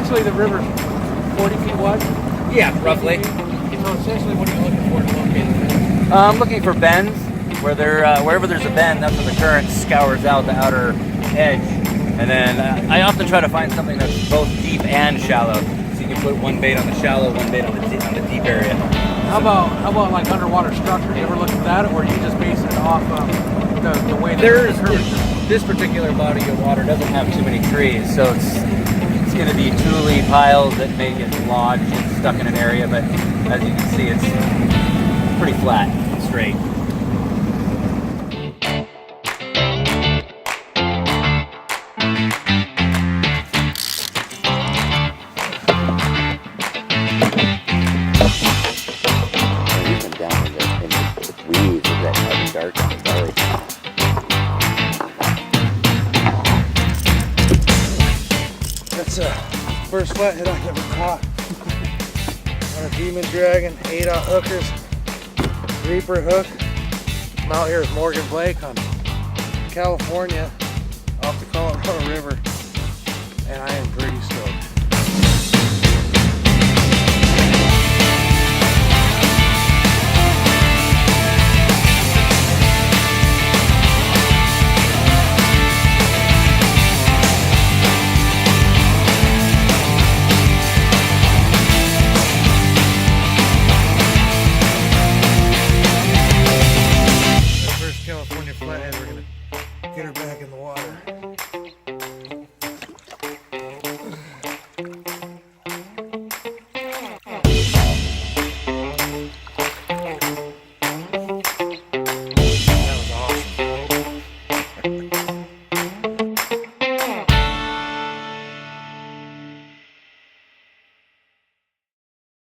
essentially the river's 40 feet wide? Yeah, roughly. So essentially what are you looking for to locate the fish? I'm looking for bends. Wherever there's a bend, that's where the current scours out the outer edge. And then I often try to find something that's both deep and shallow. So you can put one bait on the shallow, one bait on the deep area. How about like underwater structure? You ever look at that, or are you just basing it off the way This particular body of water doesn't have too many trees, so it's going to be tule piles that may get lodged and stuck in an area, but as you can see, it's pretty flat and straight. That's the first flathead I've ever caught. On a Demon Dragon, 8/0 hookers, Reaper hook. I'm out here with Morgan Blake on California off the Colorado River.